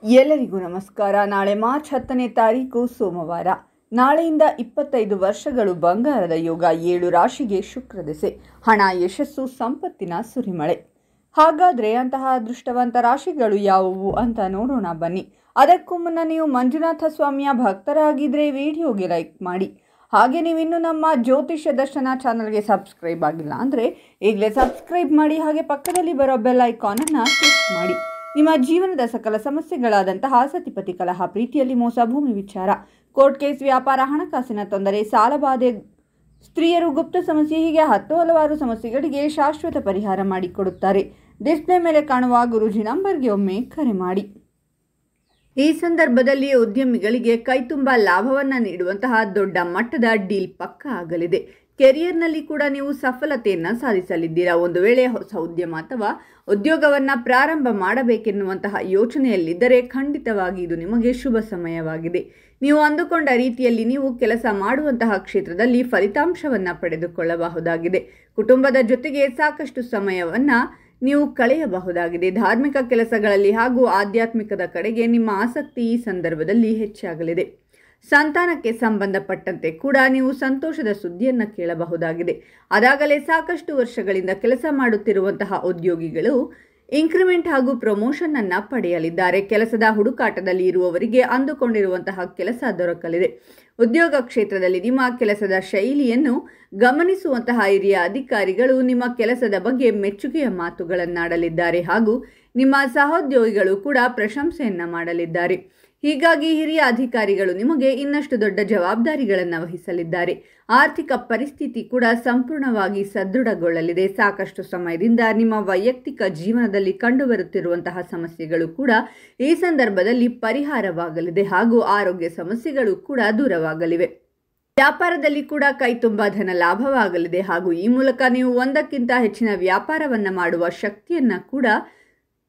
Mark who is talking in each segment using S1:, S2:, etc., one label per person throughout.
S1: ಎಲ್ಲರಿಗೂ ನಮಸ್ಕಾರ. ನಾಳೆ ಮಾರ್ಚ್ 10ನೇ ತಾರೀಕು ಸೋಮವಾರ. ನಾಳೆಯಿಂದ 25 ವರ್ಷಗಳು ಬಂಗಾರದ ಯೋಗ. 7 ರಾಶಿಗೆ ಶುಕ್ರ ದೆಸೆ. ಹಣ, ಯಶಸ್ಸು, ಸಂಪತ್ತಿನ ಸುರಿಮಳೆ. ಹಾಗಾದರೆ ಅಂತಹ ಅದೃಷ್ಟವಂತ ರಾಶಿಗಳು ಯಾವುವು ಅಂತ ನೋಡೋಣ ಬನ್ನಿ. ಅದಕ್ಕೂ ಮುನ್ನ ನೀವು ಮಂಜುನಾಥ ಸ್ವಾಮಿಯ ಭಕ್ತರಾಗಿದ್ದರೆ ವಿಡಿಯೋಗೆ ಲೈಕ್ ಮಾಡಿ. ಹಾಗೆ ನೀವಿನ್ನೂ ನಮ್ಮ ಜ್ಯೋತಿಷ್ಯ ದರ್ಶನ ಚಾನಲ್ಗೆ ಸಬ್ಸ್ಕ್ರೈಬ್ ಆಗಿಲ್ಲ ಅಂದರೆ ಈಗಲೇ ಸಬ್ಸ್ಕ್ರೈಬ್ ಮಾಡಿ. ಹಾಗೆ ಪಕ್ಕದಲ್ಲಿ ಬರೋ ಬೆಲ್ ಐಕಾನನ್ನು ಕ್ಲಿಕ್ ಮಾಡಿ. ನಿಮ್ಮ ಜೀವನದ ಸಕಲ ಸಮಸ್ಯೆಗಳಾದಂತಹ ಸತಿಪತಿ ಕಲಹ, ಪ್ರೀತಿಯಲ್ಲಿ ಮೋಸ, ಭೂಮಿ ವಿಚಾರ, ಕೋರ್ಟ್ ಕೇಸ್, ವ್ಯಾಪಾರ, ಹಣಕಾಸಿನ ತೊಂದರೆ, ಸಾಲಬಾಧೆ, ಸ್ತ್ರೀಯರು, ಗುಪ್ತ ಸಮಸ್ಯೆ, ಹೀಗೆ ಹಲವಾರು ಸಮಸ್ಯೆಗಳಿಗೆ ಶಾಶ್ವತ ಪರಿಹಾರ ಮಾಡಿಕೊಡುತ್ತಾರೆ. ಡಿಸ್ಪ್ಲೇ ಮೇಲೆ ಕಾಣುವ ಗುರೂಜಿ ನಂಬರ್ಗೆ ಒಮ್ಮೆ ಕರೆ ಮಾಡಿ. ಈ ಸಂದರ್ಭದಲ್ಲಿ ಉದ್ಯಮಿಗಳಿಗೆ ಕೈತುಂಬ ಲಾಭವನ್ನು ನೀಡುವಂತಹ ದೊಡ್ಡ ಮಟ್ಟದ ಡೀಲ್ ಪಕ್ಕ ಆಗಲಿದೆ. ಕೆರಿಯರ್ನಲ್ಲಿ ಕೂಡ ನೀವು ಸಫಲತೆಯನ್ನು ಸಾಧಿಸಲಿದ್ದೀರಾ. ಒಂದು ವೇಳೆ ಹೊಸ ಉದ್ಯಮ ಅಥವಾ ಉದ್ಯೋಗವನ್ನು ಪ್ರಾರಂಭ ಮಾಡಬೇಕೆನ್ನುವಂತಹ ಯೋಚನೆಯಲ್ಲಿದ್ದರೆ ಖಂಡಿತವಾಗಿ ಇದು ನಿಮಗೆ ಶುಭ ಸಮಯವಾಗಿದೆ. ನೀವು ಅಂದುಕೊಂಡ ರೀತಿಯಲ್ಲಿ ನೀವು ಕೆಲಸ ಮಾಡುವಂತಹ ಕ್ಷೇತ್ರದಲ್ಲಿ ಫಲಿತಾಂಶವನ್ನು ಪಡೆದುಕೊಳ್ಳಬಹುದಾಗಿದೆ. ಕುಟುಂಬದ ಜೊತೆಗೆ ಸಾಕಷ್ಟು ಸಮಯವನ್ನು ನೀವು ಕಳೆಯಬಹುದಾಗಿದೆ. ಧಾರ್ಮಿಕ ಕೆಲಸಗಳಲ್ಲಿ ಹಾಗೂ ಆಧ್ಯಾತ್ಮಿಕದ ಕಡೆಗೆ ನಿಮ್ಮ ಆಸಕ್ತಿ ಈ ಸಂದರ್ಭದಲ್ಲಿ ಹೆಚ್ಚಾಗಲಿದೆ. ಸಂತಾನಕ್ಕೆ ಸಂಬಂಧಪಟ್ಟಂತೆ ಕೂಡ ನೀವು ಸಂತೋಷದ ಸುದ್ದಿಯನ್ನು ಕೇಳಬಹುದಾಗಿದೆ. ಅದಾಗಲೇ ಸಾಕಷ್ಟು ವರ್ಷಗಳಿಂದ ಕೆಲಸ ಮಾಡುತ್ತಿರುವಂತಹ ಉದ್ಯೋಗಿಗಳು ಇನ್ಕ್ರಿಮೆಂಟ್ ಹಾಗೂ ಪ್ರಮೋಷನ್ ಅನ್ನು ಪಡೆಯಲಿದ್ದಾರೆ. ಕೆಲಸದ ಹುಡುಕಾಟದಲ್ಲಿ ಇರುವವರಿಗೆ ಅಂದುಕೊಂಡಿರುವಂತಹ ಕೆಲಸ ದೊರಕಲಿದೆ. ಉದ್ಯೋಗ ಕ್ಷೇತ್ರದಲ್ಲಿ ನಿಮ್ಮ ಕೆಲಸದ ಶೈಲಿಯನ್ನು ಗಮನಿಸುವಂತಹ ಹಿರಿಯ ಅಧಿಕಾರಿಗಳು ನಿಮ್ಮ ಕೆಲಸದ ಬಗ್ಗೆ ಮೆಚ್ಚುಗೆಯ ಮಾತುಗಳನ್ನಾಡಲಿದ್ದಾರೆ ಹಾಗೂ ನಿಮ್ಮ ಸಹೋದ್ಯೋಗಿಗಳು ಕೂಡ ಪ್ರಶಂಸೆಯನ್ನು ಮಾಡಲಿದ್ದಾರೆ. ಹೀಗಾಗಿ ಹಿರಿಯ ಅಧಿಕಾರಿಗಳು ನಿಮಗೆ ಇನ್ನಷ್ಟು ದೊಡ್ಡ ಜವಾಬ್ದಾರಿಗಳನ್ನು ವಹಿಸಲಿದ್ದಾರೆ. ಆರ್ಥಿಕ ಪರಿಸ್ಥಿತಿ ಕೂಡ ಸಂಪೂರ್ಣವಾಗಿ ಸದೃಢಗೊಳ್ಳಲಿದೆ. ಸಾಕಷ್ಟು ಸಮಯದಿಂದ ನಿಮ್ಮ ವೈಯಕ್ತಿಕ ಜೀವನದಲ್ಲಿ ಕಂಡುಬರುತ್ತಿರುವಂತಹ ಸಮಸ್ಯೆಗಳು ಕೂಡ ಈ ಸಂದರ್ಭದಲ್ಲಿ ಪರಿಹಾರವಾಗಲಿದೆ ಹಾಗೂ ಆರೋಗ್ಯ ಸಮಸ್ಯೆಗಳು ಕೂಡ ದೂರವಾಗಲಿವೆ. ವ್ಯಾಪಾರದಲ್ಲಿ ಕೂಡ ಕೈತುಂಬ ಧನ ಲಾಭವಾಗಲಿದೆ ಹಾಗೂ ಈ ಮೂಲಕ ನೀವು ಒಂದಕ್ಕಿಂತ ಹೆಚ್ಚಿನ ವ್ಯಾಪಾರವನ್ನು ಮಾಡುವ ಶಕ್ತಿಯನ್ನು ಕೂಡ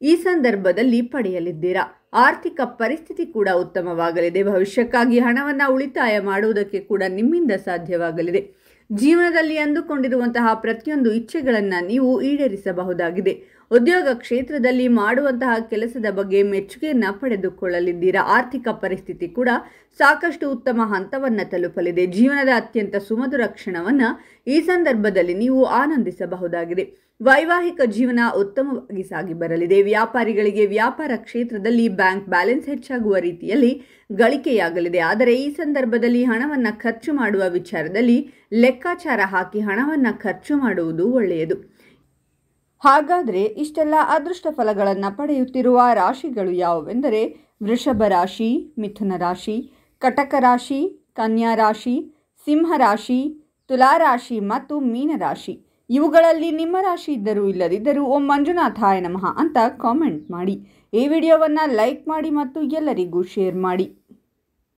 S1: ಈ ಸಂದರ್ಭದಲ್ಲಿ ಪಡೆಯಲಿದ್ದೀರಾ. ಆರ್ಥಿಕ ಪರಿಸ್ಥಿತಿ ಕೂಡ ಉತ್ತಮವಾಗಲಿದೆ. ಭವಿಷ್ಯಕ್ಕಾಗಿ ಹಣವನ್ನು ಉಳಿತಾಯ ಮಾಡುವುದಕ್ಕೆ ಕೂಡ ನಿಮ್ಮಿಂದ ಸಾಧ್ಯವಾಗಲಿದೆ. ಜೀವನದಲ್ಲಿ ಅಂದುಕೊಂಡಿರುವಂತಹ ಪ್ರತಿಯೊಂದು ಇಚ್ಛೆಗಳನ್ನು ನೀವು ಈಡೇರಿಸಬಹುದಾಗಿದೆ. ಉದ್ಯೋಗ ಕ್ಷೇತ್ರದಲ್ಲಿ ಮಾಡುವಂತಹ ಕೆಲಸದ ಬಗ್ಗೆ ಮೆಚ್ಚುಗೆಯನ್ನು ಪಡೆದುಕೊಳ್ಳಲಿದ್ದೀರಾ. ಆರ್ಥಿಕ ಪರಿಸ್ಥಿತಿ ಕೂಡ ಸಾಕಷ್ಟು ಉತ್ತಮ ಹಂತವನ್ನು ತಲುಪಲಿದೆ. ಜೀವನದ ಅತ್ಯಂತ ಸುಮಧುರ ಕ್ಷಣವನ್ನು ಈ ಸಂದರ್ಭದಲ್ಲಿ ನೀವು ಆನಂದಿಸಬಹುದಾಗಿದೆ. ವೈವಾಹಿಕ ಜೀವನ ಉತ್ತಮವಾಗಿ ಸಾಗಿ ಬರಲಿದೆ. ವ್ಯಾಪಾರಿಗಳಿಗೆ ವ್ಯಾಪಾರ ಕ್ಷೇತ್ರದಲ್ಲಿ ಬ್ಯಾಂಕ್ ಬ್ಯಾಲೆನ್ಸ್ ಹೆಚ್ಚಾಗುವ ರೀತಿಯಲ್ಲಿ ಗಳಿಕೆಯಾಗಲಿದೆ. ಆದರೆ ಈ ಸಂದರ್ಭದಲ್ಲಿ ಹಣವನ್ನು ಖರ್ಚು ಮಾಡುವ ವಿಚಾರದಲ್ಲಿ ಲೆಕ್ಕಾಚಾರ ಹಾಕಿ ಹಣವನ್ನು ಖರ್ಚು ಮಾಡುವುದು ಒಳ್ಳೆಯದು. ಹಾಗಾದರೆ ಇಷ್ಟೆಲ್ಲ ಅದೃಷ್ಟ ಫಲಗಳನ್ನು ಪಡೆಯುತ್ತಿರುವ ರಾಶಿಗಳು ಯಾವುವೆಂದರೆ ವೃಷಭ ರಾಶಿ, ಮಿಥುನ ರಾಶಿ, ಕಟಕ ರಾಶಿ, ಕನ್ಯಾ ರಾಶಿ, ಸಿಂಹ ರಾಶಿ, ತುಲಾ ರಾಶಿ ಮತ್ತು ಮೀನ ರಾಶಿ. ಇವುಗಳಲ್ಲಿ ನಿಮ್ಮ ರಾಶಿ ಇದ್ದರೂ ಇಲ್ಲದಿದ್ದರೂ ಓಂ ಮಂಜುನಾಥಾಯ ನಮಃ ಅಂತ ಕಾಮೆಂಟ್ ಮಾಡಿ. ಈ ವಿಡಿಯೋವನ್ನು ಲೈಕ್ ಮಾಡಿ ಮತ್ತು ಎಲ್ಲರಿಗೂ ಶೇರ್ ಮಾಡಿ.